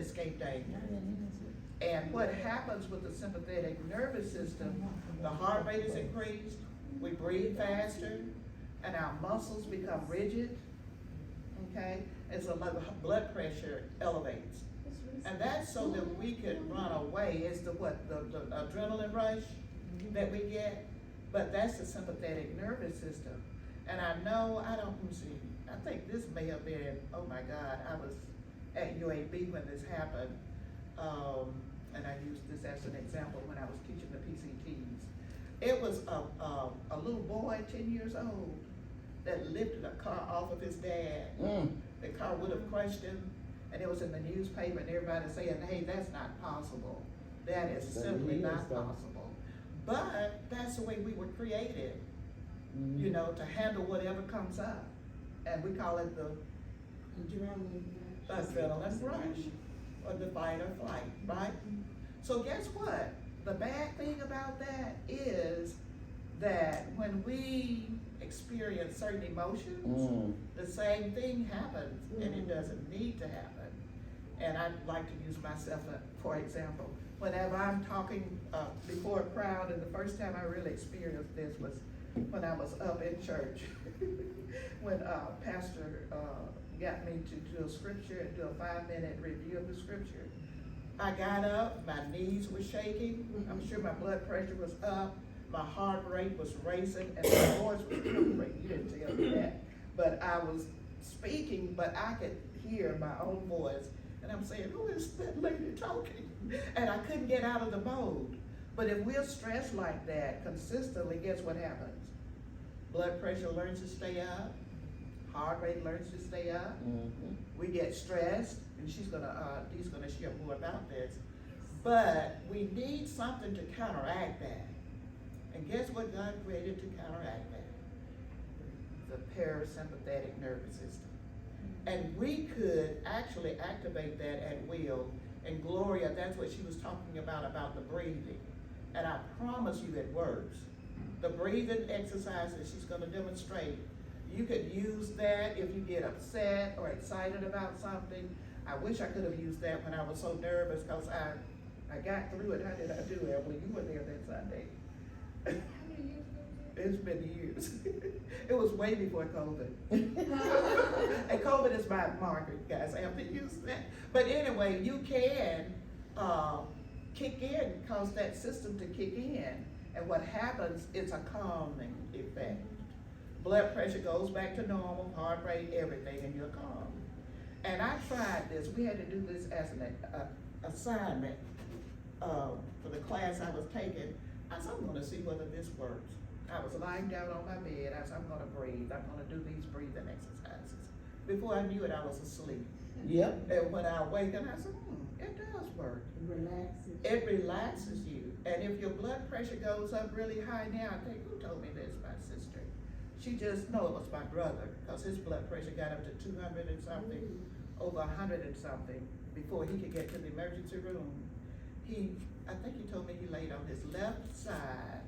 escape danger. And what happens with the sympathetic nervous system, the heart rate is increased, we breathe faster, and our muscles become rigid, okay? And so the blood pressure elevates. And that's so that we could run away. It's the adrenaline rush that we get, but that's the sympathetic nervous system. And I know, I think this may have been, oh my God, I was at UAB when this happened. And I used this as an example when I was teaching the PCTs. It was a little boy, 10 years old, that lifted a car off of his dad. The car would have crushed him, and it was in the newspaper, and everybody saying, hey, that's not possible. That is simply not possible. But that's the way we were created, you know, to handle whatever comes up. And we call it the adrenaline rush, or the fight or flight, right? So guess what? The bad thing about that is that when we experience certain emotions, the same thing happens, and it doesn't need to happen. And I'd like to use myself for example. Whenever I'm talking before a crowd, and the first time I really experienced this was when I was up in church, when Pastor got me to do a scripture and do a 5-minute review of the scripture. I got up, my knees were shaking, I'm sure my blood pressure was up, my heart rate was racing, and my voice was quivering. You didn't tell me that. But I was speaking, but I could hear my own voice. And I'm saying, who is that lady talking? And I couldn't get out of the mode. But if we're stressed like that consistently, guess what happens? Blood pressure learns to stay up. Heart rate learns to stay up. We get stressed, and he's gonna share more about this. But we need something to counteract that. And guess what God created to counteract that? The parasympathetic nervous system. And we could actually activate that at will. And Gloria, that's what she was talking about the breathing. And I promise you it works. The breathing exercises she's gonna demonstrate, you could use that if you get upset or excited about something. I wish I could have used that when I was so nervous, because I got through it. How did I do, Evelyn? You were there that Sunday. It's been years. It was way before COVID. And COVID is my marker, guys. I have to use that. But anyway, you can kick in, cause that system to kick in. And what happens, it's a calming effect. Blood pressure goes back to normal, heart rate, everything, and you're calm. And I tried this. We had to do this as an assignment for the class I was taking. I said, I'm gonna see whether this works. I was lying down on my bed. I said, I'm gonna breathe. I'm gonna do these breathing exercises. Before I knew it, I was asleep. Yep. And when I awakened, I said, it does work. It relaxes you. And if your blood pressure goes up really high now, I think, who told me this? My sister. It was my brother, because his blood pressure got up to 200 and something, over 100 and something, before he could get to the emergency room. I think he told me he laid on his left side,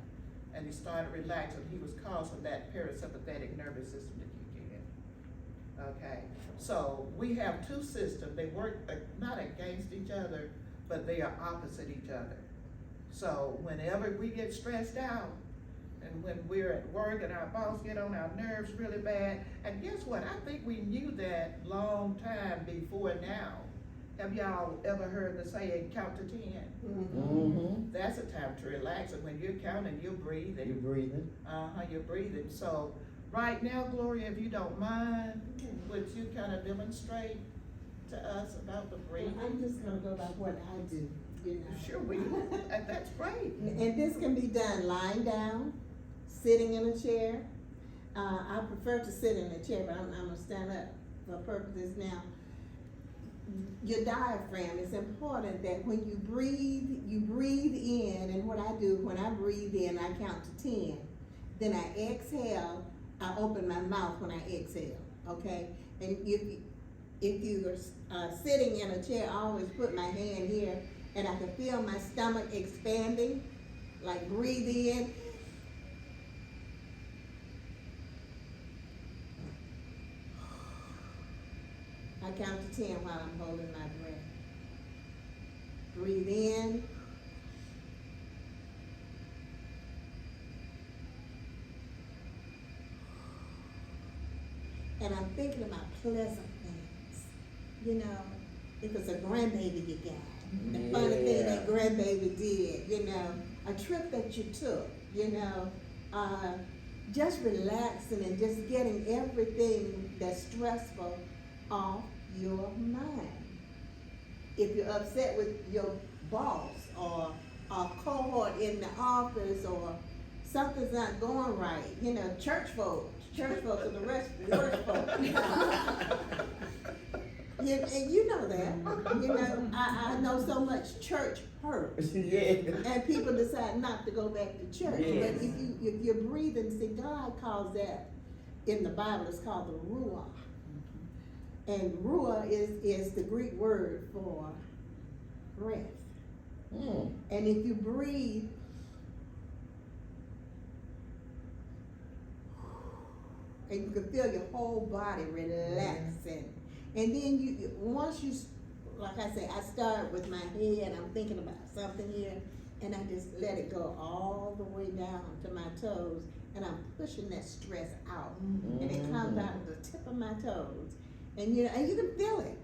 and he started relaxing. He was causing that parasympathetic nervous system to kick in. Okay, so we have two systems. They work not against each other, but they are opposite each other. So whenever we get stressed out, and when we're at work and our boss get on our nerves really bad, and guess what? I think we knew that long time before now. Have y'all ever heard the saying, count to 10? That's a time to relax, and when you're counting, you're breathing. You're breathing. You're breathing. So right now, Gloria, if you don't mind, would you kind of demonstrate to us about the breathing? I'm just gonna go by what I do, you know. Sure, that's great. And this can be done lying down, sitting in a chair. I prefer to sit in a chair, but I'm gonna stand up for purposes now. Your diaphragm is important, that when you breathe in, and what I do when I breathe in, I count to 10. Then I exhale, I open my mouth when I exhale, okay? And if you are sitting in a chair, I always put my hand here, and I can feel my stomach expanding, like breathe in. I count to 10 while I'm holding my breath. breathe in. And I'm thinking about pleasant things. You know, if it's a grandbaby you got, the funny thing that grandbaby did, you know, a trip that you took, you know, just relaxing and just getting everything that's stressful off your mind. If you're upset with your boss or a cohort in the office or something's not going right, you know, church folks are the worst folk. And you know that. You know, I know so much church hurt. And people decide not to go back to church. Yes. But if you're breathing, see, God calls that in the Bible, it's called the ruach. And ruach is the Greek word for breath. And if you breathe, and you can feel your whole body relaxing. And then you once you, like I say, I start with my head, I'm thinking about something here, and I just let it go all the way down to my toes, and I'm pushing that stress out. And it comes out of the tip of my toes. And you know, and you can feel it.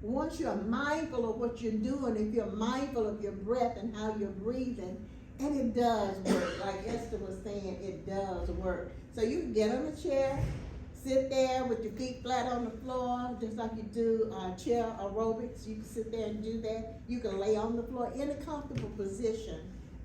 Once you're mindful of what you're doing, if you're mindful of your breath and how you're breathing, and it does work. Like Esther was saying, it does work. So you can get on a chair, sit there with your feet flat on the floor, just like you do chair aerobics. You can sit there and do that. You can lay on the floor in a comfortable position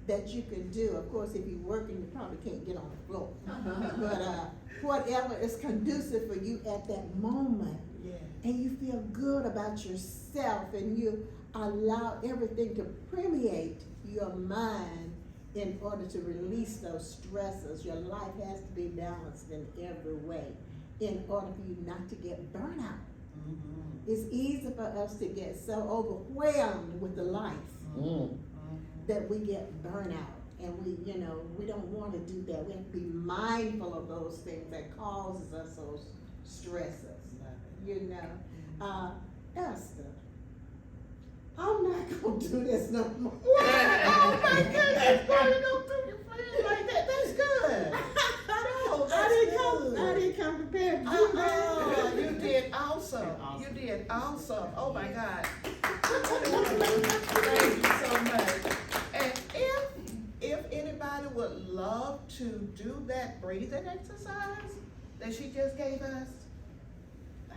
that you can do. Of course, if you're working, you probably can't get on the floor. But whatever is conducive for you at that moment. Yeah. And you feel good about yourself, and you allow everything to permeate your mind in order to release those stresses. Your life has to be balanced in every way in order for you not to get burnout. It's easy for us to get so overwhelmed with the life that we get burnout, and we don't want to do that. We have to be mindful of those things that causes us those stresses. You know, Esther, I'm not gonna do this no more. Oh my goodness, why you don't do your friend like that? That's good. No, that's I didn't come prepared to do that. You did awesome. You did awesome. Oh my God. Thank you so much. And if anybody would love to do that breathing exercise that she just gave us,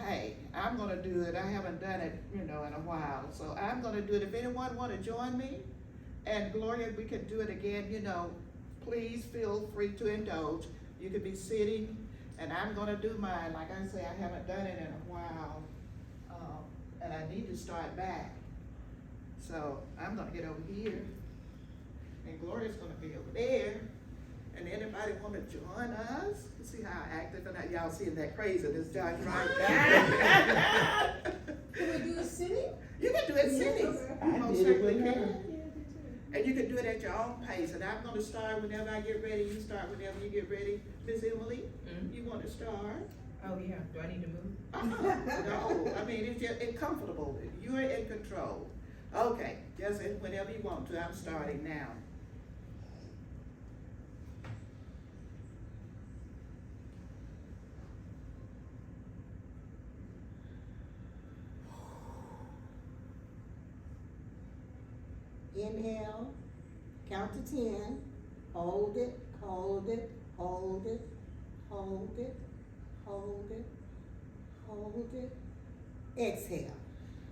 hey, I'm gonna do it. I haven't done it, in a while. So I'm gonna do it. If anyone wanna join me, and Gloria, we can do it again, please feel free to indulge. You could be sitting, and I'm gonna do mine. Like I say, I haven't done it in a while, and I need to start back. So I'm gonna get over here, and Gloria's gonna be over there. And anybody want to join us? You see how active and how y'all seeing that craziness, Josh, right now? Can we do it sitting? You can do it sitting. Okay. You most certainly can. And you can do it at your own pace. And I'm gonna start whenever I get ready. You start whenever you get ready. Miss Emily, you want to start? Oh, yeah. Do I need to move? No, I mean, it's comfortable. You're in control. Okay, just whenever you want to. I'm starting now. Inhale, count to 10, hold it, hold it, hold it, hold it, hold it, hold it. Exhale,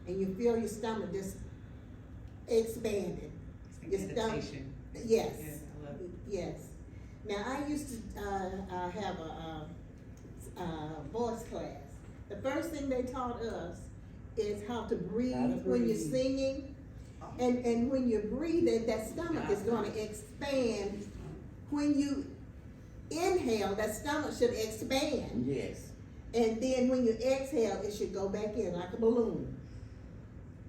and you feel your stomach just expanding. Your stomach, Meditation. yes, Yes, I love it. yes. Now I used to have a voice class. The first thing they taught us is how to breathe when you're singing. And when you're breathing, that stomach is gonna expand. When you inhale, that stomach should expand. Yes. And then when you exhale, it should go back in like a balloon.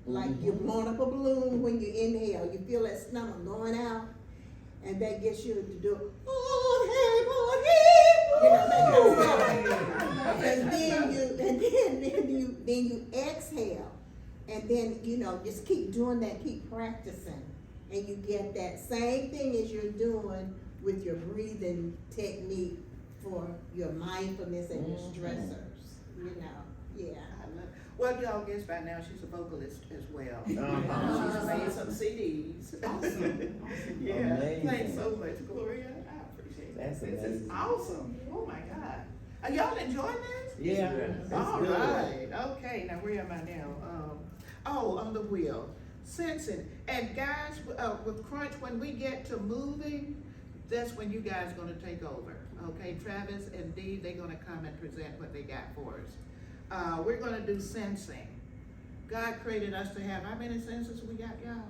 Like you're blowing up a balloon when you inhale. You feel that stomach going out, and that gets you to do, that kind of stuff. And then you exhale. And then, you know, just keep doing that, keep practicing. And you get that same thing as you're doing with your breathing technique for your mindfulness and your stressors, you know, yeah. I love- Well, y'all guess by now she's a vocalist as well. Uh-huh. She's made some CDs. Awesome. Yeah, Amazing. thanks so much, Gloria. I appreciate it. That's This is amazing. awesome. Oh my God. Are y'all enjoying this? Yeah, it's All good. right. Okay, now where am I now? On the wheel. Sensing. And guys, with Crunch, when we get to moving, that's when you guys gonna take over. Okay, Travis and Dee, they're gonna come and present what they got for us. We're gonna do sensing. God created us to have, how many senses we got, y'all?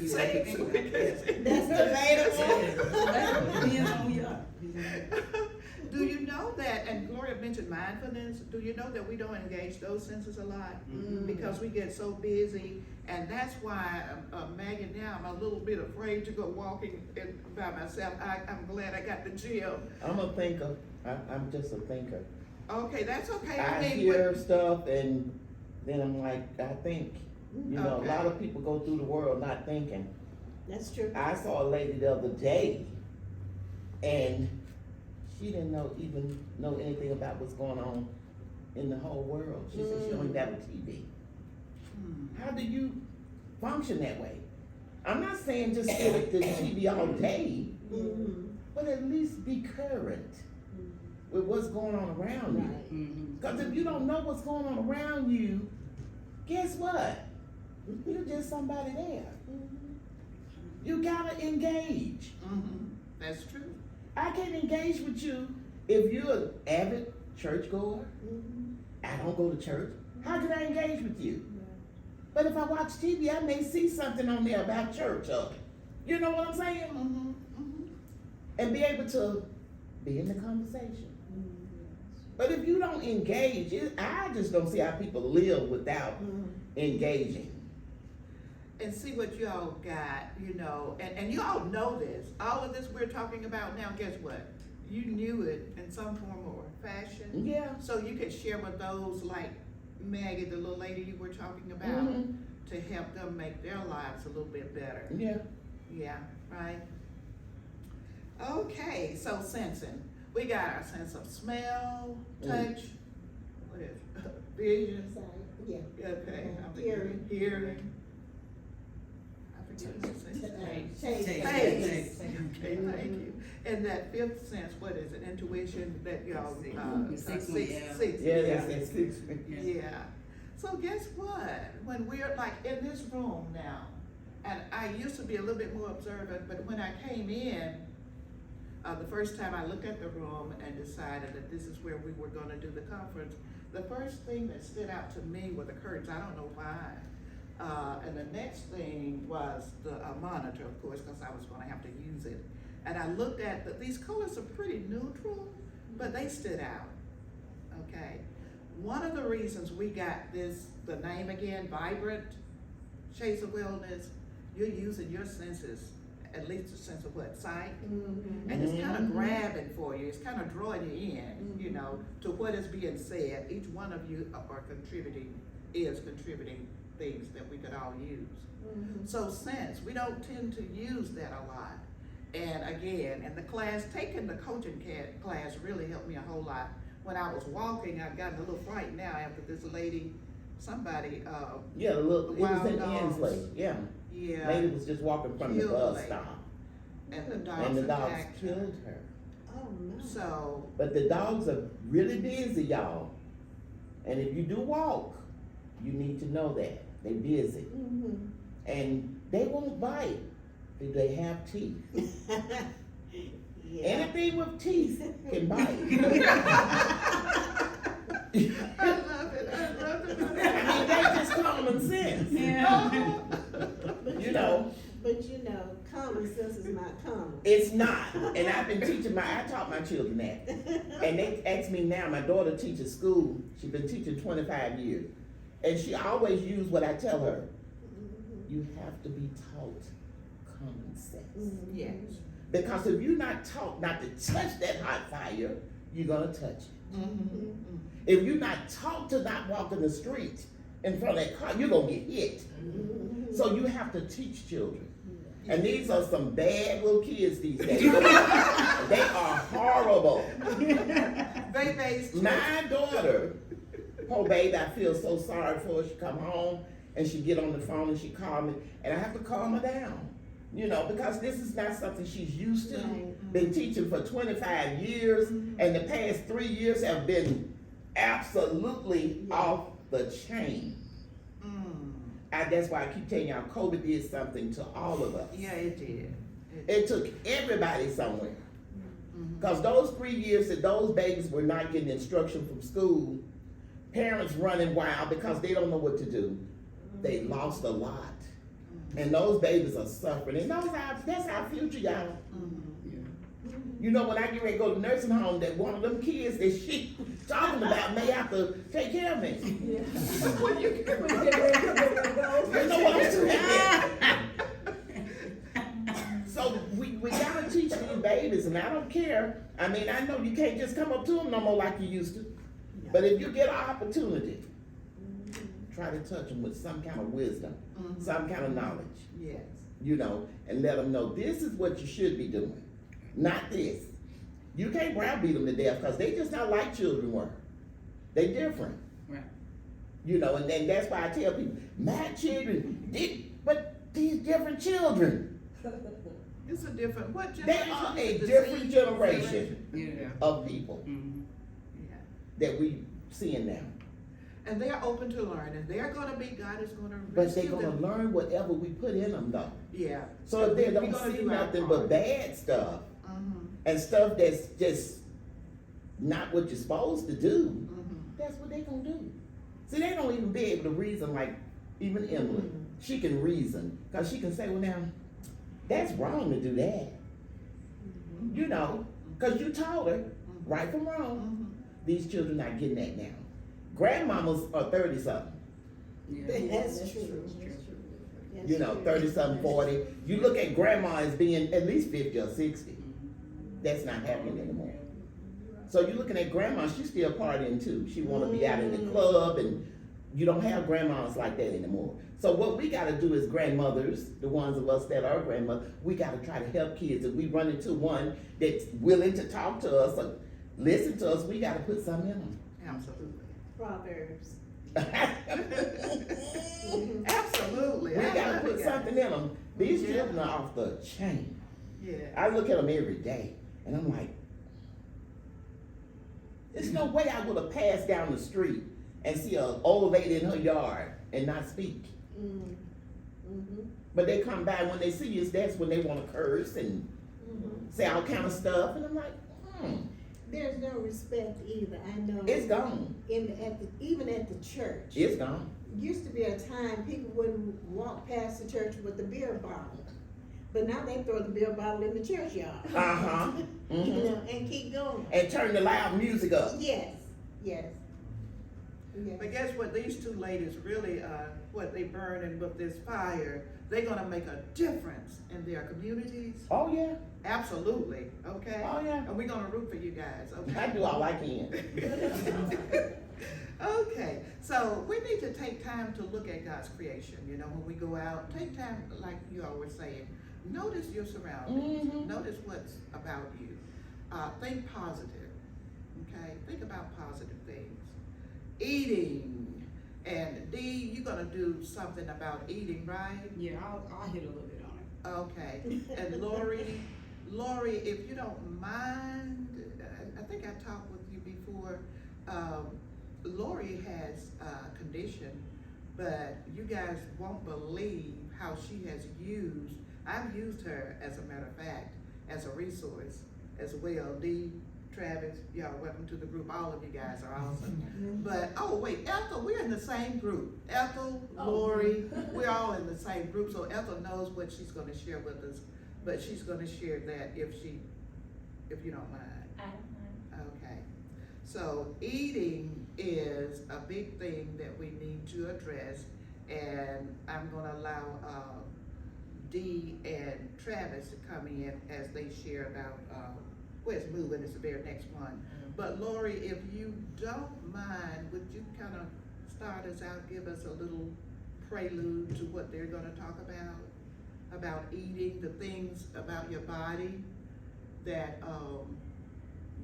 Six. That's debatable. Depends on who you are. Do you know that, and Gloria mentioned mindfulness, do you know that we don't engage those senses a lot? Because we get so busy, and that's why, Maggie, now I'm a little bit afraid to go walking by myself. I'm glad I got the gym. I'm a thinker. I'm just a thinker. Okay, that's okay. I mean, hear stuff and then I'm like, I think. You know, Okay. a lot of people go through the world not thinking. That's true. I saw a lady the other day and she didn't even know anything about what's going on in the whole world. She said she don't even have a TV. How do you function that way? I'm not saying just sit at the TV all day, but at least be current with what's going on around you. Because if you don't know what's going on around you, guess what? You're just somebody there. You gotta engage. That's true. I can't engage with you if you're an avid churchgoer. I don't go to church. How can I engage with you? But if I watch TV, I may see something on there about church, or you know what I'm saying? And be able to be in the conversation. But if you don't engage, I just don't see how people live without engaging. And see what y'all got, you know, and you all know this. All of this we're talking about now, guess what? You knew it in some form or fashion. Yeah. So you could share with those like Maggie, the little lady you were talking about, to help them make their lives a little bit better. Yeah. Yeah, right? Okay, so sensing. We got our sense of smell, touch, what is it? Vision. Yeah. Okay, I'm Hearing. Hearing. I forget what it says. Taste. Taste. Okay, thank you. And that fifth sense, what is it? Intuition that y'all, Sixth one, yeah. six. Yeah, that's it. Yeah. So guess what? When we're like in this room now, and I used to be a little bit more observant, but when I came in, the first time I looked at the room and decided that this is where we were gonna do the conference, the first thing that stood out to me were the curtains. I don't know why. And the next thing was the monitor, of course, because I was gonna have to use it. And I looked at, these colors are pretty neutral, but they stood out, okay? One of the reasons we got this, the name again, Vibrant Shades of Wellness, you're using your senses, at least a sense of what, sight? And it's kind of grabbing for you, it's kind of drawing you in, you know, to what is being said. Each one of you is contributing things that we could all use. So sense, we don't tend to use that a lot. And again, in the class, taking the coaching class really helped me a whole lot. When I was walking, I got a little frightened now after this lady, somebody, Yeah, look, it was Wild in dogs. Ensley, yeah. yeah, Lady was just walking from the Killed bus lady. stop, and the and the dogs dogs attacked her. killed her. Oh, no. So, But the dogs are really busy, y'all. And if you do walk, you need to know that. They're busy. And they won't bite if they have teeth. Yeah. Anything with teeth can bite. I love it, I love it. I mean, that's just common sense. Yeah. You know, But you know, common sense is not common. it's not. And I've been teaching I taught my children that. And they ask me now, my daughter teaches school. She's been teaching 25 years. And she always used what I tell her. You have to be taught common sense. Yes. Because if you're not taught not to touch that hot fire, you're gonna touch it. If you're not taught to not walk in the street in front of that car, you're gonna get hit. So you have to teach children. And these are some bad little kids these days. They are horrible. Faith-based church. My daughter, poor baby, I feel so sorry for her. She come home and she get on the phone and she call me, and I have to calm her down. You know, because this is not something she's used to. Been teaching for 25 years, and the past 3 years have been absolutely off the chain. That's why I keep telling y'all, COVID did something to all of us. Yeah, it did. It took everybody somewhere. Because those 3 years that those babies were not getting instruction from school, parents running wild because they don't know what to do, they lost a lot. And those babies are suffering. And that's our future, y'all. You know, when I get ready to go to nursing home, that one of them kids that she talking about may have to take care of me. You know what I'm saying? So we gotta teach these babies, and I don't care. I mean, I know you can't just come up to them no more like you used to. But if you get an opportunity, try to touch them with some kind of wisdom, some kind of knowledge. Yes. You know, and let them know this is what you should be doing, not this. You can't browbeat them to death because they just not like children were. They different. Right. You know, and then that's why I tell people, my children, but these different children, It's a different, what they generation? are is a it? The different Z generation Yeah. of people Yeah. that we seeing now. And they're open to learning. They're gonna be, God is gonna But they're rescue gonna them. learn whatever we put in them though. Yeah. So if they We don't gonna see do our nothing part. but bad stuff, Mhm, and stuff that's just not what you're supposed to do, mhm. that's what they gonna do. See, they don't even be able to reason like even Emily. She can reason, cause she can say, well now, that's wrong to do that. You know, cause you taught her, right from wrong. Mhm. These children not getting that now. Grandmamas are 30-something, That's true. you know, 30-something, 40. You look at grandma as being at least 50 or 60. That's not happening anymore. So you're looking at grandma, she's still partying too. She wanna be out in the club, and you don't have grandmas like that anymore. So what we gotta do as grandmothers, the ones of us that are grandmothers, we gotta try to help kids. If we run into one that's willing to talk to us or listen to us, we gotta put something in them. Absolutely. Proverbs. Absolutely. We I gotta love put it, something guys. in them. These Yeah. children are off the chain. Yeah. I look at them every day, and I'm like, there's no way I would have passed down the street and see an old lady in her yard and not speak. But they come by, when they see us, that's when they want to curse and say all kind of stuff, and I'm like, There's no respect either, I know. it's gone. Even at the church. It's gone. Used to be a time people wouldn't walk past the church with the beer bottle. But now they throw the beer bottle in the churchyard. Uh-huh. You Mhm. know, and keep going. And turn the loud music up. Yes, yes. But guess what? These two ladies really, what they burning with this fire, they're gonna make a difference in their communities. Oh, yeah. Absolutely, okay? Oh, yeah. And we're gonna root for you guys, okay? I do all I can. Okay, so we need to take time to look at God's creation, you know, when we go out, take time, like you always saying, notice your surroundings, Mhm. notice what's about you. Think positive, okay? Think about positive things. Eating, and Dee, you're gonna do something about eating, right? Yeah, I'll hit a little bit on it. Okay, and Lori, if you don't mind, I think I talked with you before, Lori has a condition, but you guys won't believe how she has used, I've used her, as a matter of fact, as a resource as well. Dee, Travis, y'all welcome to the group, all of you guys are awesome. But, oh wait, Ethel, we're in the same group. Ethel, Lori, we're all in the same group, so Ethel knows what she's gonna share with us, but she's gonna share that if you don't mind. I don't mind. Okay, so eating is a big thing that we need to address, and I'm gonna allow, Dee and Travis to come in as they share about, where's moving, it's the very next one. But Lori, if you don't mind, would you kind of start us out, give us a little prelude to what they're gonna talk about eating, the things about your body that,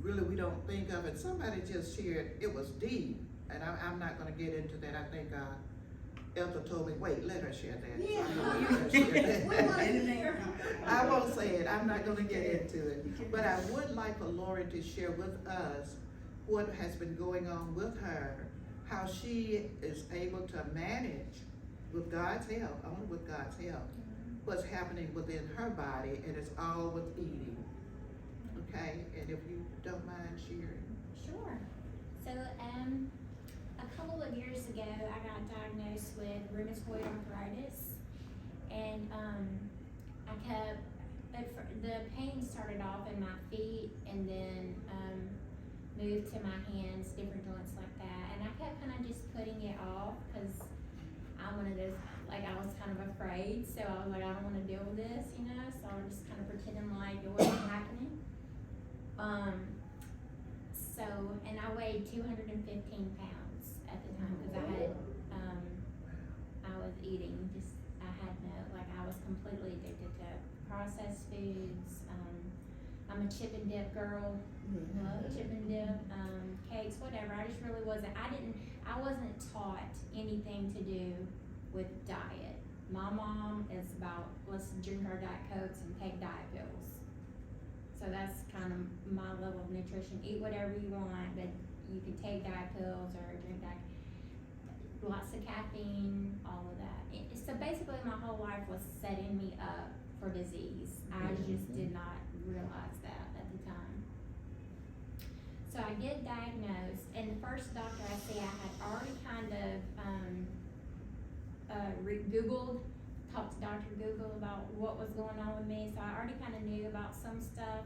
really we don't think of, and somebody just shared, it was deep, and I'm not gonna get into that, I think, Elsa told me, wait, let her share that. Yeah. I know you can share that. We wanna hear. I won't say it, I'm not gonna get into it, but I would like for Lori to share with us what has been going on with her, how she is able to manage with God's help, only with God's help, what's happening within her body, and it's all with eating. Okay, and if you don't mind sharing. Sure. So, a couple of years ago, I got diagnosed with rheumatoid arthritis, and the pain started off in my feet, and then moved to my hands, different joints like that, and I kept kind of just putting it off because I'm one of those, like, I was kind of afraid, so I was like, I don't want to deal with this, you know, so I was just kind of pretending like it wasn't happening. So, and I weighed 215 pounds at the time because I was eating I was completely addicted to processed foods. I'm a chip and dip girl, love chip and dip, cakes, whatever. I just really wasn't, I wasn't taught anything to do with diet. My mom is about, let's drink our Diet Cokes and take diet pills. So that's kind of my level of nutrition. Eat whatever you want, but you could take diet pills or drink diet, lots of caffeine, all of that. So basically my whole life was setting me up for disease. I just did not realize that at the time. So I get diagnosed, and the first doctor I see, I had already kind of Googled, talked to Dr. Google about what was going on with me, so I already kind of knew about some stuff,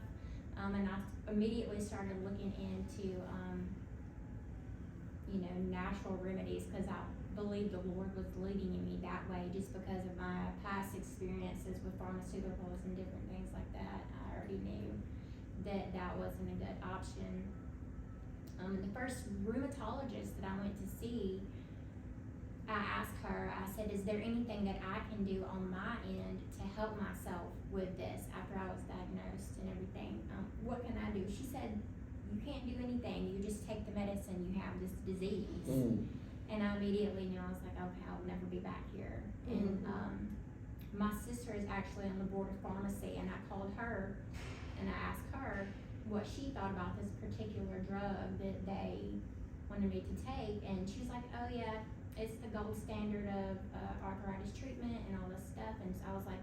and I immediately started looking into, natural remedies, because I believed the Lord was leading me that way just because of my past experiences with pharmaceuticals and different things like that. I already knew that that wasn't a good option. The first rheumatologist that I went to see, I asked her, I said, is there anything that I can do on my end to help myself with this after I was diagnosed and everything? What can I do? She said, you can't do anything, you just take the medicine, you have this disease. And I immediately knew, I was like, okay, I'll never be back here. And my sister is actually on the board of pharmacy, and I called her and I asked her what she thought about this particular drug that they wanted me to take, and she was like, oh yeah, it's the gold standard of arthritis treatment and all this stuff. And so I was like,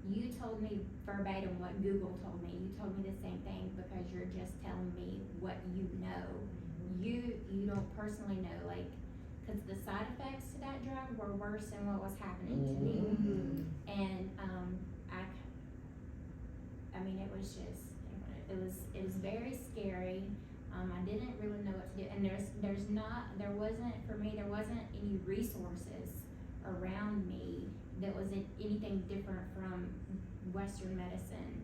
you told me verbatim what Google told me. You told me the same thing because you're just telling me what you know. You don't personally know, like, because the side effects to that drug were worse than what was happening to me. And I mean, it was just, it was very scary. I didn't really know what to do, and there wasn't any resources around me that was anything different from Western medicine.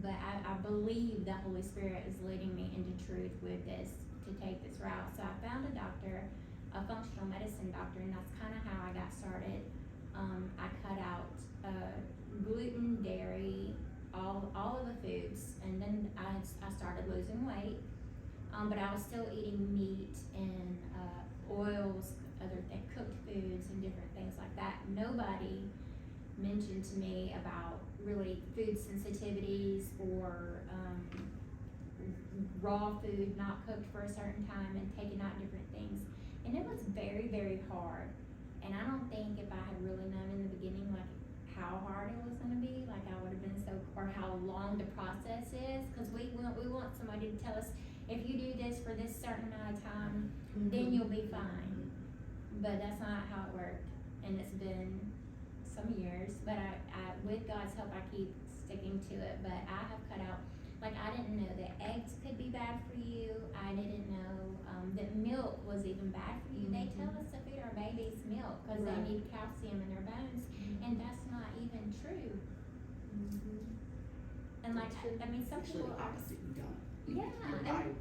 But I believe the Holy Spirit is leading me into truth with this, to take this route. So I found a doctor, a functional medicine doctor, and that's kind of how I got started. I cut out gluten, dairy, all of the foods, and then I started losing weight. But I was still eating meat and oils, other cooked foods and different things like that. Nobody mentioned to me about really food sensitivities or raw food not cooked for a certain time and taking out different things. And it was very, very hard. And I don't think if I had really known in the beginning, like, how hard it was gonna be, like, I would have been or how long the process is, because we want somebody to tell us, if you do this for this certain amount of time, then you'll be fine. But that's not how it worked, and it's been some years, but I with God's help, I keep sticking to it. But I have cut out, like, I didn't know that eggs could be bad for you. I didn't know that milk was even bad for you. They tell us to feed our babies milk because they need calcium in their bones, and that's not even true. And like, I mean, some Actually, people the are, opposite, you don't. Yeah, You're and- right.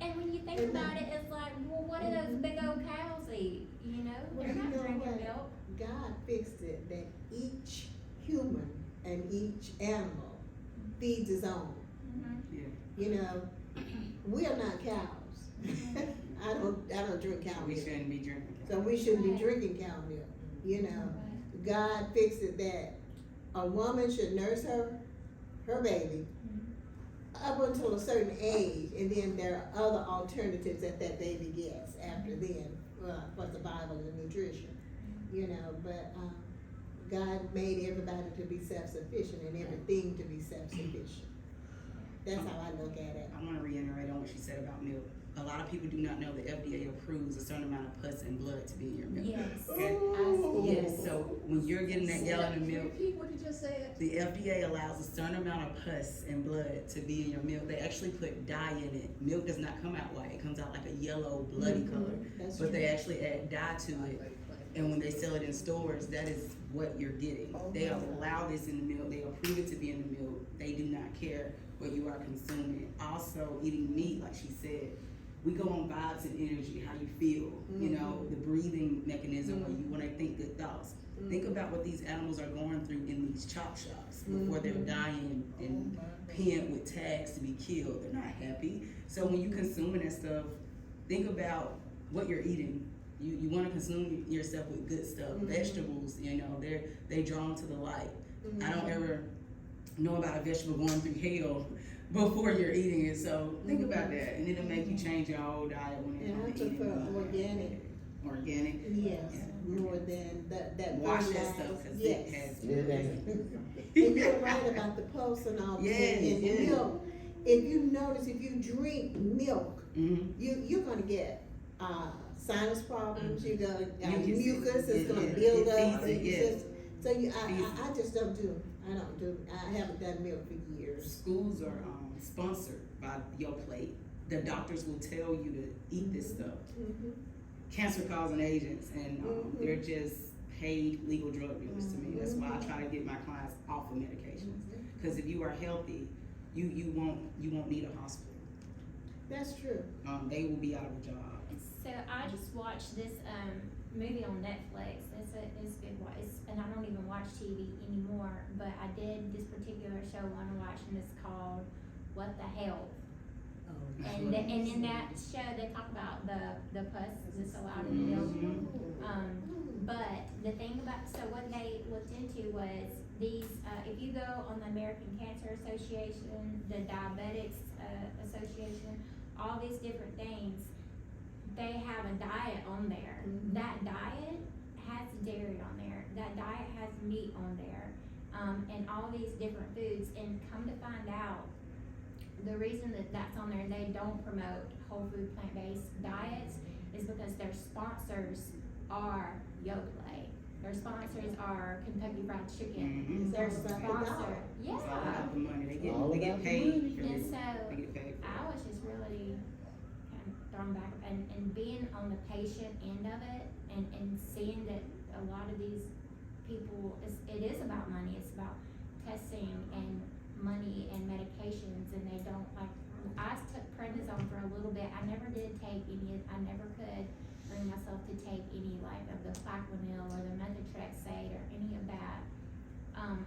and when you think And about then- it, it's like, well, what do those big old cows eat, you know? Well, They're you not know drinking what? milk. God fixed it that each human and each animal feeds his own. Mhm. Yeah, You know, we are not cows. I don't drink cow we milk, shouldn't be drinking. so we shouldn't be Right. drinking cow milk. You know, Right. God fixed it that a woman should nurse her baby up until a certain age, and then there are other alternatives that baby gets after then, for survival and nutrition. You know, but God made everybody to be self-sufficient and everything to be self-sufficient. That's how I look at it. I wanna reiterate on what she said about milk. A lot of people do not know the FDA approves a certain amount of pus and blood to be in your milk. Yes. Okay? Ooh. Yes, so when you're getting that gallon of milk, Repeat what you just said. the FDA allows a certain amount of pus and blood to be in your milk. They actually put dye in it. Milk does not come out white, it comes out like a yellow, bloody color. That's But they true. actually add dye to it, and when they sell it in stores, that is what you're getting. They allow this in the milk, they approve it to be in the milk, they do not care what you are consuming. Also, eating meat, like she said, we go on vibes and energy, how you feel, you know, the breathing mechanism where you wanna think good thoughts. Think about what these animals are going through in these chop shops before they're dying and pinned with tags to be killed. They're not happy. So when you consuming that stuff, think about what you're eating. You wanna consume yourself with good stuff. Vegetables, you know, they drawn to the light. I don't ever know about a vegetable going through hell before you're eating it, so think about that, and it'll make you change your whole diet when it And I comes to eating prefer organic, organic. yes, Yeah. more than that Wash that fertilized- stuff, cause yes. it has. It ain't. And you're right about the pulse and all, Yes, and yes. milk. If you notice, if you drink milk, Mhm. you're gonna get, sinus problems, you're gonna, Mucus. mucus is It- gonna it- build it up. feeds it, and yes. just- So you, Feeds I just don't do, I haven't done milk for years. Schools are sponsored by Your Plate. The doctors will tell you to eat this stuff. Mhm. Cancer causing agents, and they're just paid legal drug dealers to me. That's why I try to get my clients off of medications. Because if you are healthy, you won't need a hospital. That's true. They will be out of a job. So I just watched this movie on Netflix. It's good. And I don't even watch TV anymore, but I did this particular show I want to watch, and it's called What the Hell. And in that show they talk about the pus that's allowed in milk. But the thing about, so what they looked into was these, if you go on the American Cancer Association, the Diabetics Association, all these different things, they have a diet on there. That diet has dairy on there, that diet has meat on there, and all these different foods, and come to find out, the reason that that's on there and they don't promote whole food plant-based diets is because their sponsors are Yoplait. Their sponsors are Kentucky Fried Chicken. Mhm. Their It's all about the sponsor, dollar. It's all yeah. about the money. They All get about the paid money. for And this. so They get paid for I was just really kind of thrown back, and being on the patient end of it, and seeing that a lot of these people, it is about money, it's about testing and money and medications, and they don't, like, I took prednisone for a little bit, I never did take any, I never could bring myself to take any, like, of the Plaquenil or the methotrexate or any of that.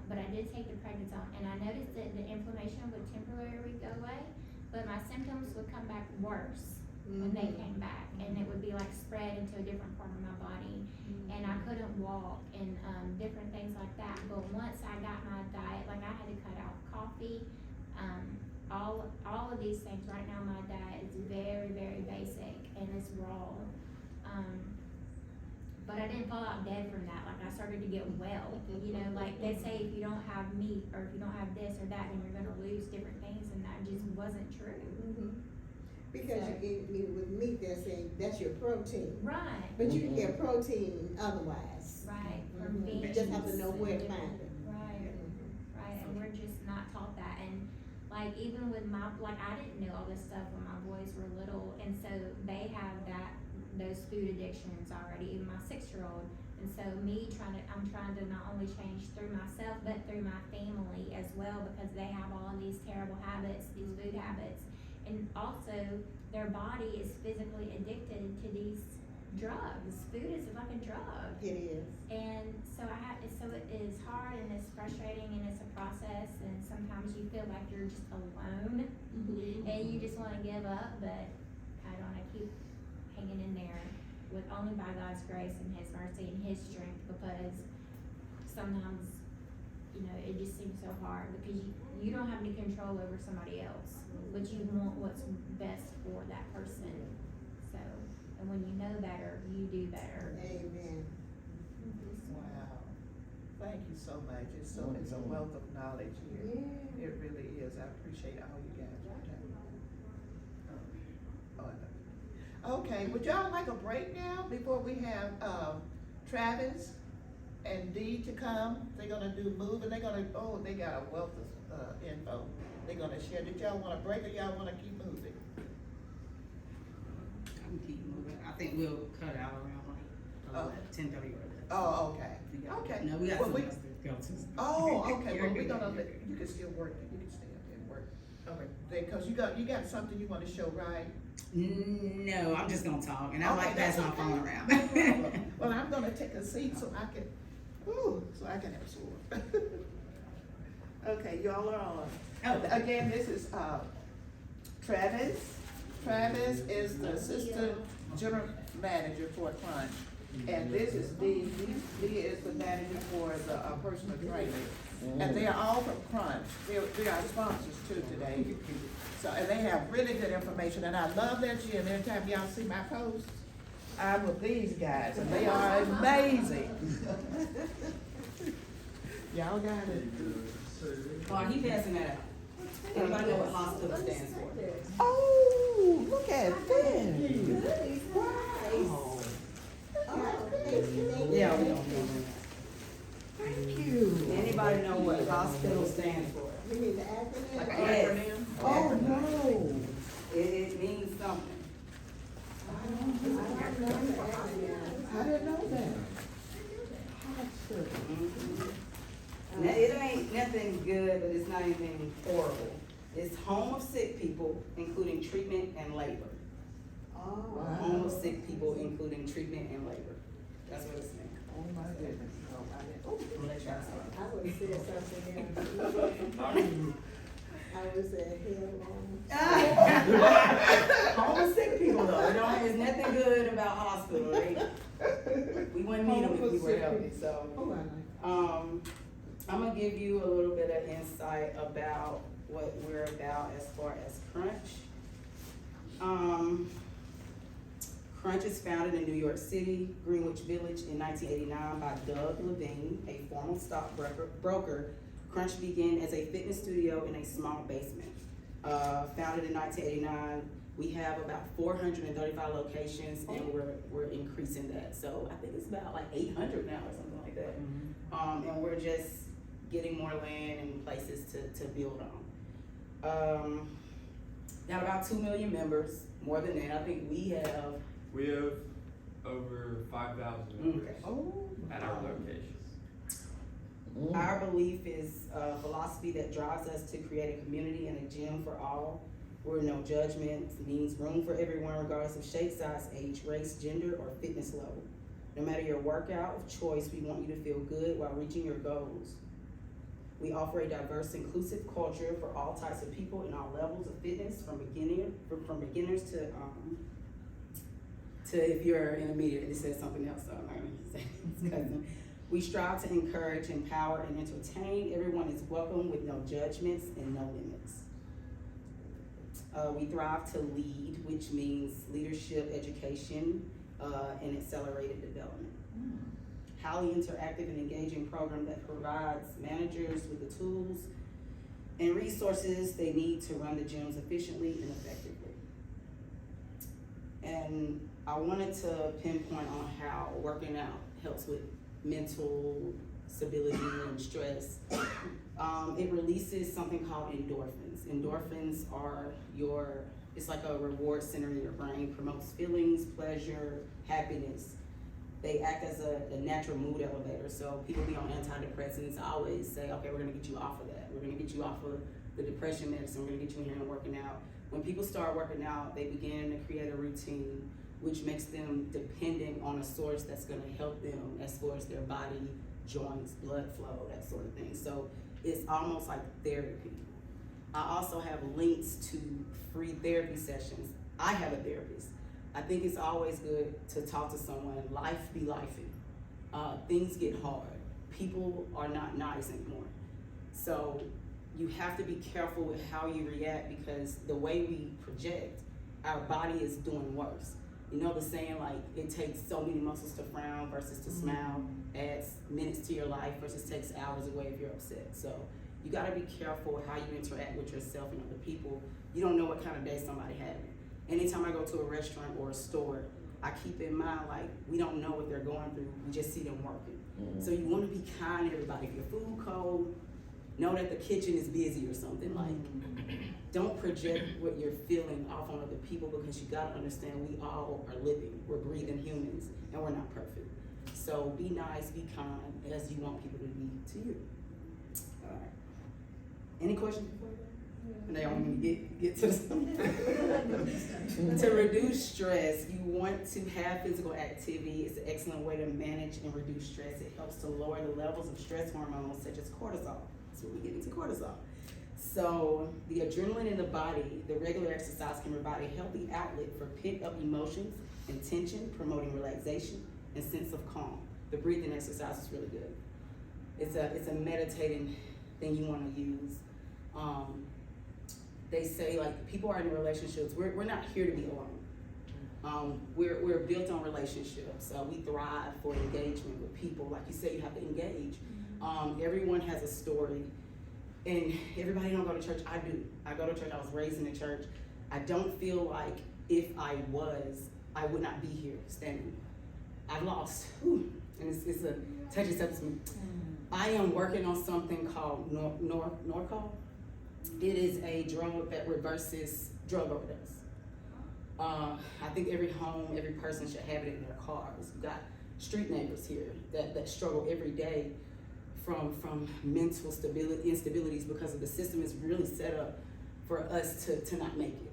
But I did take the prednisone, and I noticed that the inflammation would temporarily go away, but my symptoms would come back worse when they came back, and it would be like spread into a different part of my body, and I couldn't walk, and different things like that. But once I got my diet, like I had to cut out coffee, all of these things. Right now my diet is very, very basic, and it's raw. But I didn't fall out dead from that. Like, I started to get well, you know, like they say if you don't have meat or if you don't have this or that, then you're gonna lose different things, and that just wasn't true. Because with meat, they're saying that's your protein, Right, but you can get protein otherwise. right, or You beans. just have to know where to and find it. Right, right, and we're just not taught that, and like even with my, like I didn't know all this stuff when my boys were little, and so they have those food addictions already. Even my 6-year-old And so I'm trying to not only change through myself, but through my family as well, because they have all of these terrible habits, these food habits. And also, their body is physically addicted to these drugs. Food is like a drug. It is. And so so it is hard and it's frustrating and it's a process, and sometimes you feel like you're just alone and you just wanna give up, but I don't wanna keep hanging in there with only by God's grace and His mercy and His strength, because sometimes, you know, it just seems so hard because you don't have any control over somebody else, but you want what's best for that person. So, and when you know better, you do better. Amen. Wow. Thank you so much. It's a wealth of knowledge here. It really is. I appreciate all you guys are doing. Okay, would y'all like a break now before we have, Travis and Dee to come? They're gonna do move and they got a wealth of, info they're gonna share. Did y'all want a break or y'all wanna keep moving? I can keep moving. I think we'll cut out around like 10:30 or 11. Oh, okay. We got- Okay. No, we got Well, something else to go to. Oh, okay, You're well, we're good. gonna, You're good. you can still work, you can stay up there and work. Okay. Cause you got something you wanna show, right? No, I'm just gonna talk, and I Okay, like pass that's my okay. phone No around. problem. Well, I'm gonna take a seat so I can absorb. Okay, y'all are on. Oh. Again, this is, Travis. Travis is the assistant general manager for Crunch. And this is Dee. Dee is the manager for the, personal training. And they are all from Crunch. They are sponsors too today. So, and they have really good information, and I love their gym. Anytime y'all see my posts, I'm with these guys, and they are amazing. Y'all got it. While he passing that out, anybody know what hospital stands for? Oh, look at that. Oh, thank you. Yeah, we don't know. Thank you. Anybody know what hospital stands for? You need the acronym? Like an Yes. acronym? Oh, no. It means something. I don't know the acronym. I didn't know that. Now, it ain't nothing good, but it's not anything horrible. It's home of sick people, including treatment and labor. Oh. Home of sick people, including treatment and labor. That's what it's saying. Oh, my goodness. Oh, I didn't- I'm gonna let y'all start. I would've said something else. I would've said hell Home of sick people though, it's nothing good about hospital, right? We wouldn't need them if we were healthy, so. Oh, I'm gonna give you a little bit of insight about what we're about as far as Crunch. Crunch is founded in New York City, Greenwich Village in 1989 by Doug Levine, a former stockbroker. Crunch began as a fitness studio in a small basement. Founded in 1989, we have about 435 locations, and we're increasing that. So I think it's about like 800 now or something like that. And we're just getting more land and places to build on. Got about 2 million members, more than that. I think we have. We have over 5,000 members Oh, at our location. Our belief is a philosophy that drives us to create a community and a gym for all, where no judgment means room for everyone regardless of shape, size, age, race, gender, or fitness level. No matter your workout of choice, we want you to feel good while reaching your goals. We offer a diverse, inclusive culture for all types of people in all levels of fitness, from beginners to if you're intermediate. It says something else, so I'm not gonna say it's cousin. We strive to encourage, empower, and entertain. Everyone is welcome with no judgments and no limits. We thrive to lead, which means leadership, education, and accelerated development. Highly interactive and engaging program that provides managers with the tools and resources they need to run the gyms efficiently and effectively. And I wanted to pinpoint on how working out helps with mental stability and stress. It releases something called endorphins. Endorphins are it's like a reward center in your brain, promotes feelings, pleasure, happiness. They act as a natural mood elevator. So people be on antidepressants. I always say, okay, we're gonna get you off of that. We're gonna get you off of the depression medicine. We're gonna get you in here and working out. When people start working out, they begin to create a routine, which makes them dependent on a source that's gonna help them as far as their body, joints, blood flow, that sort of thing. So it's almost like therapy. I also have links to free therapy sessions. I have a therapist. I think it's always good to talk to someone. Life be lifing. Things get hard. People are not nice anymore. So you have to be careful with how you react, because the way we project, our body is doing worse. You know the saying, like, it takes so many muscles to frown versus to smile, adds minutes to your life versus takes hours away if you're upset. So you gotta be careful how you interact with yourself and other people. You don't know what kind of day somebody having. Anytime I go to a restaurant or a store, I keep in mind, like, we don't know what they're going through, we just see them working. So you wanna be kind to everybody. If your food cold, know that the kitchen is busy or something. Like, don't project what you're feeling off on other people, because you gotta understand we all are living, we're breathing humans, and we're not perfect. So be nice, be kind, as you want people to be to you. All right. Any questions before that? And they want me to get to the To reduce stress, you want to have physical activity. It's an excellent way to manage and reduce stress. It helps to lower the levels of stress hormones such as cortisol. That's what we get into cortisol. So the adrenaline in the body, the regular exercise can provide a healthy outlet for pent up emotions and tension, promoting relaxation and sense of calm. The breathing exercise is really good. It's a meditating thing you want to use. They say, like, people are in relationships. We're not here to be alone. We're built on relationships. We thrive for engagement with people. Like you said, you have to engage. Everyone has a story, and everybody don't go to church. I do. I go to church. I was raised in the church. I don't feel like if I would not be here standing. I've lost, and it's a touchy subject. I am working on something called Norco. It is a drug that reverses drug overdose. I think every home, every person should have it in their cars. We've got street neighbors here that struggle every day from mental instabilities, because of the system is really set up for us to not make it.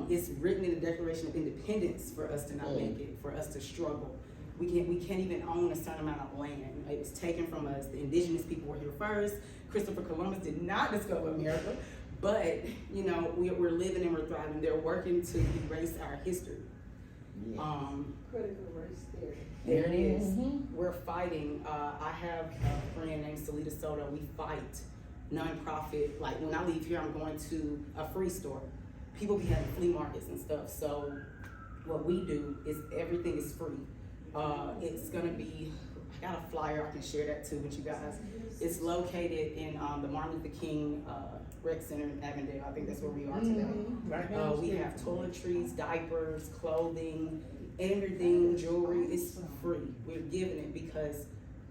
It's written in the Declaration of Independence for us to not make it, for us to struggle. We can't even own a certain amount of land. It was taken from us. The indigenous people were here first. Christopher Columbus did not discover America, but you know, we're living and we're thriving. They're working to erase our history. Yes. Critical race theory. There it is. We're fighting. I have a friend named Salita Soto. We fight nonprofit. Like, when I leave here, I'm going to a free store. People be having flea markets and stuff. So what we do is everything is free. It's gonna be, I got a flyer, I can share that too with you guys. It's located in the Martin Luther King Rec Center in Avondale. I think that's where we are today. Right. We have toiletries, diapers, clothing, everything, jewelry. It's free. We're giving it because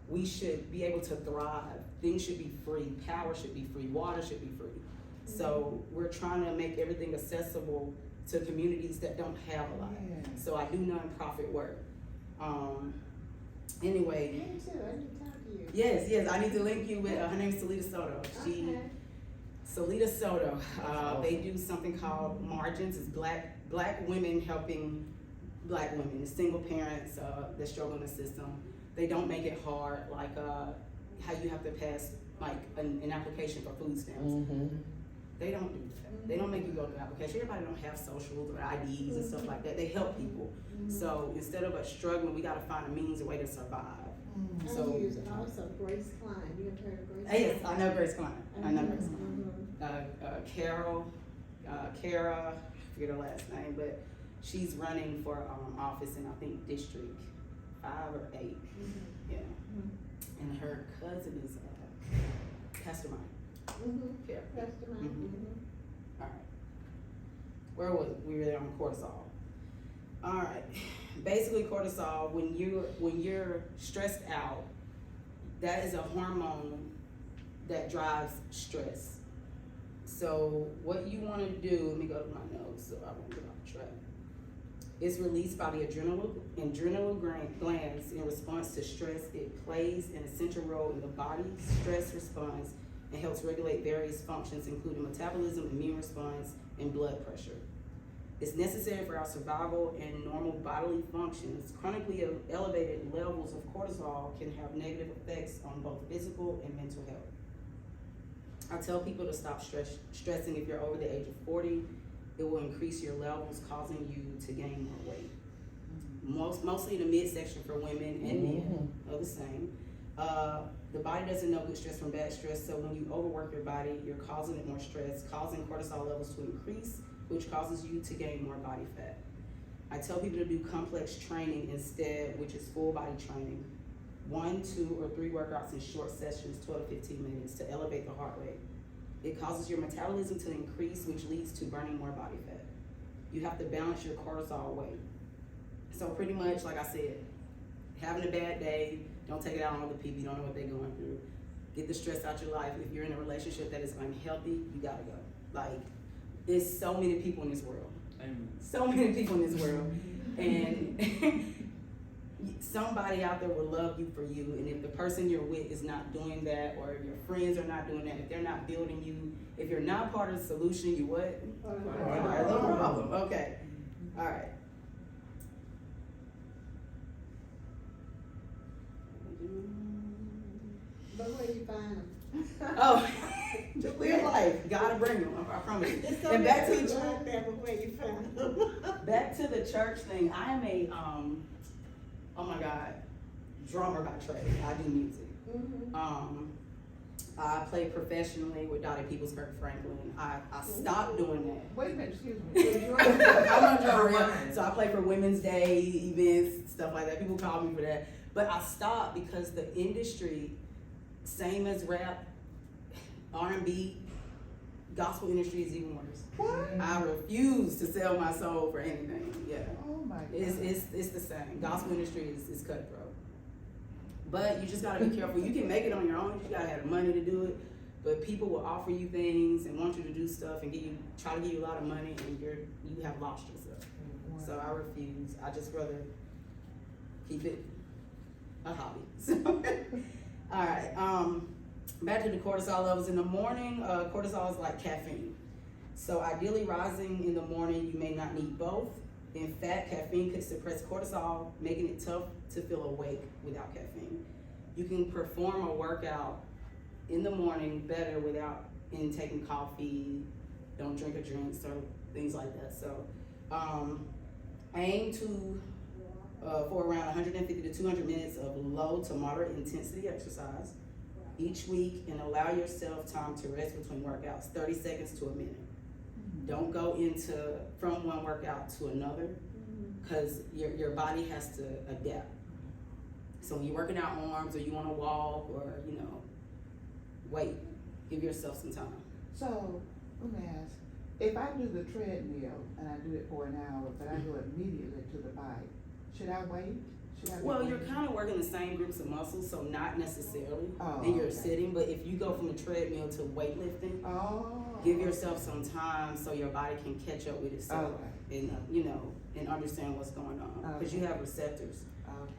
we should be able to thrive. Things should be free. Power should be free. Water should be free. So we're trying to make everything accessible to communities that don't have a lot. So I do nonprofit work. Anyway. Me too, I need to talk to you. Yes, I need to link you with, her name's Salita Soto. Salita Soto, they do something called Margins. It's black women helping black women, single parents that struggle in the system. They don't make it hard, like how you have to pass like an application for food stamps. They don't do that. They don't make you go through the application. Everybody don't have socials or IDs and stuff like that. They help people. So instead of us struggling, we gotta find a means, a way to survive. So I use also Grace Klein. You ever heard of Grace Klein? yes, I know Grace Klein. I know Grace Klein. Kara, I forget her last name, but she's running for office in, I think, District 5 or 8. Yeah. And her cousin is Pastor Mike. Kara. Pastor Mike. All right. Where was it? We were there on cortisol. All right. Basically, cortisol, when you're stressed out, that is a hormone that drives stress. So what you want to do, let me go to my notes so I won't get off track, It's released by the adrenal glands in response to stress. It plays an essential role in the body's stress response and helps regulate various functions, including metabolism, immune response, and blood pressure. It's necessary for our survival and normal bodily functions. Chronically elevated levels of cortisol can have negative effects on both physical and mental health. I tell people to stop stressing if you're over the age of 40. It will increase your levels, causing you to gain more weight. Mostly in the midsection for women and men are the same. The body doesn't know good stress from bad stress, so when you overwork your body, you're causing it more stress, causing cortisol levels to increase, which causes you to gain more body fat. I tell people to do complex training instead, which is full body training. 1, 2, or 3 workouts in short sessions, 12 to 15 minutes, to elevate the heart rate. It causes your metabolism to increase, which leads to burning more body fat. You have to balance your cortisol weight. So pretty much, like I said, having a bad day, don't take it out on other people. You don't know what they're going through. Get the stress out your life. If you're in a relationship that is unhealthy, you gotta go. Like, there's so many people in this world. Amen. So many people in this world. And somebody out there will love you for you. And if the person you're with is not doing that, or your friends are not doing that, if they're not building you, if you're not part of the solution, you what? Part of the problem. Okay. All right. But where you find them? Oh, just live life. Gotta bring them. I promise you. It's so And back to many the people church. out there, but where you find them? Back to the church thing. I am a oh my God, drummer by trade. I do music. I play professionally with Dottie Peoples-Kirk Franklin. I stopped doing that. Wait a minute, excuse me. I'm a drummer, yeah. So I play for Women's Day events, stuff like that. People call me for that. But I stopped because the industry, same as rap, R&B, gospel industry is even worse. What? I refuse to sell my soul for anything. Yeah. Oh my God. It's the same. Gospel industry is cutthroat. But you just gotta be careful. You can make it on your own. You gotta have the money to do it. But people will offer you things and want you to do stuff and try to give you a lot of money, and you have lost yourself. So I refuse. I just rather keep it a hobby. So, all right. Back to the cortisol levels in the morning. Cortisol is like caffeine. So ideally, rising in the morning, you may not need both. In fact, caffeine could suppress cortisol, making it tough to feel awake without caffeine. You can perform a workout in the morning better without intaking coffee, don't drink a drink, so things like that. So aim for around 150 to 200 minutes of low to moderate intensity exercise each week, and allow yourself time to rest between workouts, 30 seconds to a minute. Don't go from one workout to another, because your body has to adapt. So when you're working out arms, or you want to walk, or wait, give yourself some time. So, let me ask, if I do the treadmill and I do it for an hour, but I go immediately to the bike, should I wait? Well, you're kind of working the same groups of muscles, so not necessarily. Oh, and you're okay. sitting, but if you go from the treadmill to weightlifting, give yourself some time so your body can catch up with itself, and and understand what's going on, because you have receptors,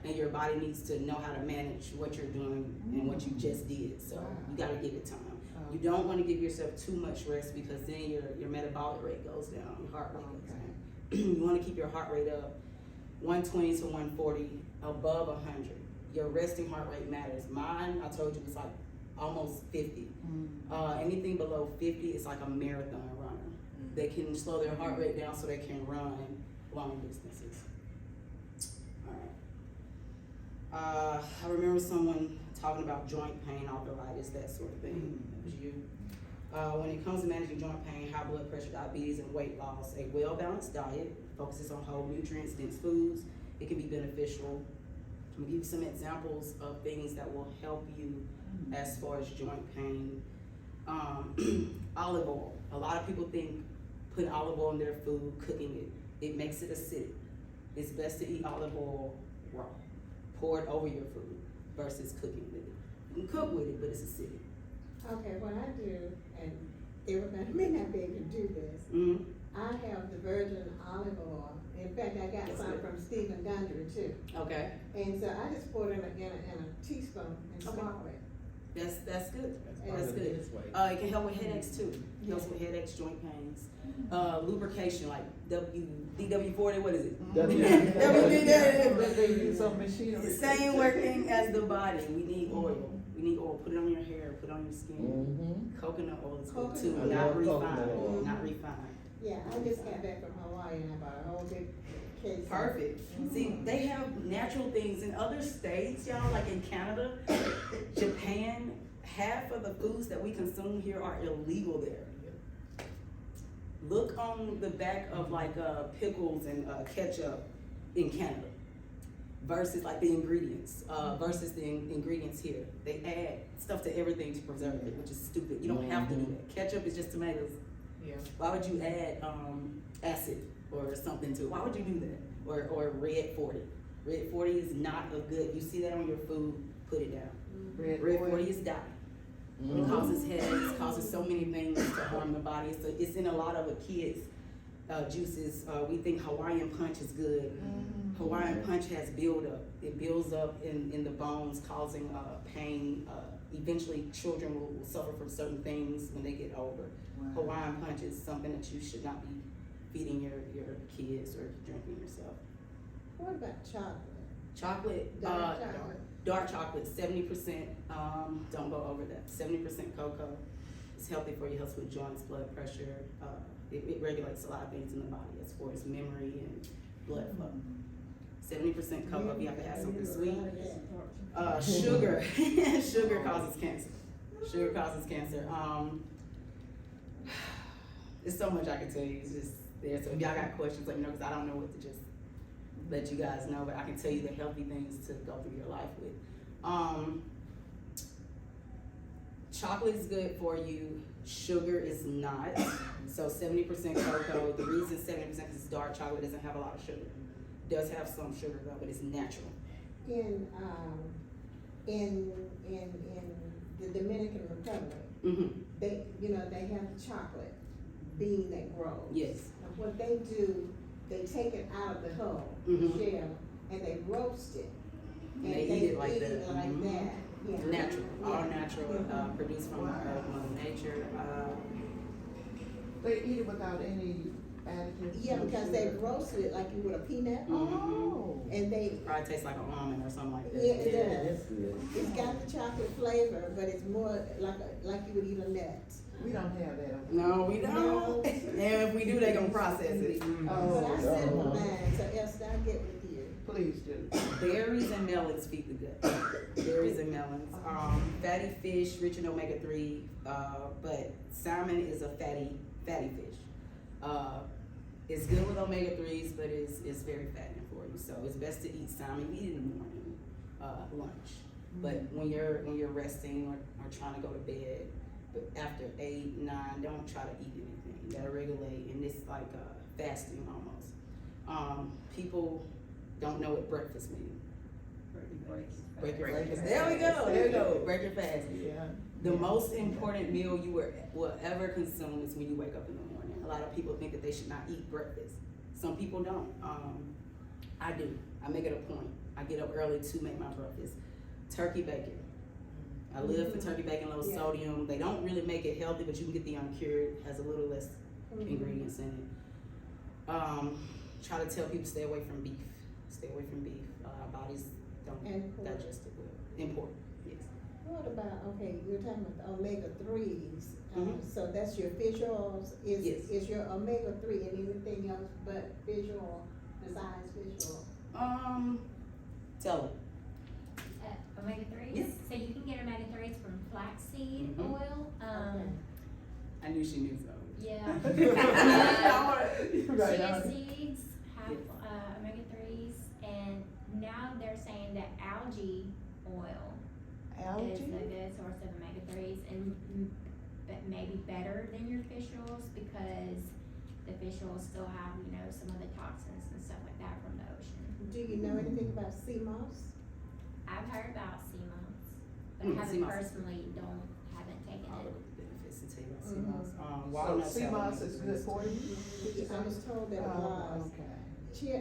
and your body needs to know how to manage what you're doing and what you just did. So you got to give it time. You don't want to give yourself too much rest, because then your metabolic rate goes down, your heart rate goes down. You want to keep your heart rate up, 120 to 140, above 100. Your resting heart rate matters. Mine, I told you, it's like almost 50. Anything below 50 is like a marathon runner. They can slow their heart rate down so they can run long distances. All right. I remember someone talking about joint pain, arthritis, that sort of thing. That was you. When it comes to managing joint pain, high blood pressure, diabetes, and weight loss, a well-balanced diet focuses on whole nutrients, dense foods. It can be beneficial. I'm gonna give you some examples of things that will help you as far as joint pain. Olive oil. A lot of people think putting olive oil in their food, cooking it makes it acidic. It's best to eat olive oil raw. Pour it over your food versus cooking with it. You can cook with it, but it's acidic. Okay, what I do, and everybody may not be able to do this, I have the virgin olive oil. In fact, I got That's some good. from Stephen Gundry too. Okay, And so I just poured it in a teaspoon and Okay. swallow it. that's good. part That's of good. his way. It can help with headaches too. Helps with headaches, joint pains. Lubrication, like DW40, what is it? But they use on machinery. Same working as the body. We need oil. We need oil. Put it on your hair, put it on your skin. Mm-hmm. Coconut oil is good Coconut too, oil. not I love coconut refined, oil. not refined. Yeah, I just got back from Hawaii and I bought a whole big case. Perfect. See, they have natural things in other states, y'all, like in Canada, Japan, half of the foods that we consume here are illegal there. Look on the back of like pickles and ketchup in Canada versus like the ingredients, versus the ingredients here. They add stuff to everything to preserve it, which is stupid. You don't have to do that. Ketchup is just tomatoes. Yeah. Why would you add acid or something to it? Why would you do that? Or red 40. Red 40 is not a good, you see that on your food, put it down. Red 40 is dye. It causes headaches, causes so many things to harm the body. So it's in a lot of the kids' juices. We think Hawaiian Punch is good. Hawaiian Punch has buildup. It builds up in the bones, causing pain. Eventually, children will suffer from certain things when they get older. Hawaiian Punch is something that you should not be feeding your kids or drinking yourself. What about chocolate? Chocolate, Dark chocolate? dark chocolate, 70%, don't go over that. 70% cocoa. It's healthy for you, helps with joints, blood pressure. It regulates a lot of things in the body as far as memory and blood flow. 70% cocoa if you have to have something sweet. Sugar, sugar causes cancer. Sugar causes cancer. There's so much I can tell you. It's just there. So if y'all got questions, let me know because I don't know what to just let you guys know. But I can tell you the healthy things to go through your life with. Chocolate is good for you. Sugar is not. So 70% cocoa. The reason 70% is dark chocolate doesn't have a lot of sugar. It does have some sugar though, but it's natural. In the Dominican Republic, Mm-hmm. they have chocolate bean that grows. Yes. And what they do, they take it out of the hull, Mhm. shell, and they roast it. And they eat it like that. Mhm. that, yeah. Natural, all Yeah. natural, produced from Mother Nature. They eat it without any additives. Yeah, no because they sugar. roasted it like you would a peanut, Oh. and they, Probably tastes like an almond or something like that. yeah, it Yeah, does. that's good. It's got the chocolate flavor, but it's more like you would eat a nut. We don't have that. over No, we don't. No. And if we do, they gonna process it. here. But I Oh, said Uh-huh. mine, so Esther, I'll get with you. please do. Berries and melons feed the gut. Berries and melons. Fatty fish, rich in omega-3, but salmon is a fatty fish. It's good with omega-3s, but it's very fattening for you. So it's best to eat salmon. Eat it in the morning, lunch. But when you're resting or trying to go to bed, but after 8, 9, don't try to eat anything. You gotta regulate, and it's like fasting almost. People don't know what breakfast means. Break your fast. There we go. Break your fast. Yeah. The most important meal you will ever consume is when you wake up in the morning. A lot of people think that they should not eat breakfast. Some people don't. I do. I make it a point. I get up early to make my breakfast. Turkey bacon. I live for turkey bacon, low Yeah. sodium. They don't really make it healthy, but you can get the uncured. Has a little less ingredients in it. Try to tell people stay away from beef. Stay away from beef. Our bodies don't And pork. digest it well. And pork, yes. What about, okay, you're talking about the omega-3s, Mhm. so that's your fish oils, Yes. is your omega-3 and anything else but fish oil, besides fish oil? Tell them. Omega-3s? Yes. So you can get omega-3s from flaxseed Mhm. oil, Okay. I knew she knew so. yeah. Right Chia on. seeds have omega-3s, and now they're saying that algae oil is a Algae? good source of omega-3s, and maybe better than your fish oils, because the fish oils still have, some of the toxins and stuff like that from the ocean. Do you know anything about sea moss? I've heard about sea moss, but sea haven't moss. personally haven't taken All it. of the benefits. to tell you about sea Mhm. moss. So Walnuts sea have moss omega is good 3s. for you? I was told that it was. Okay. Chia,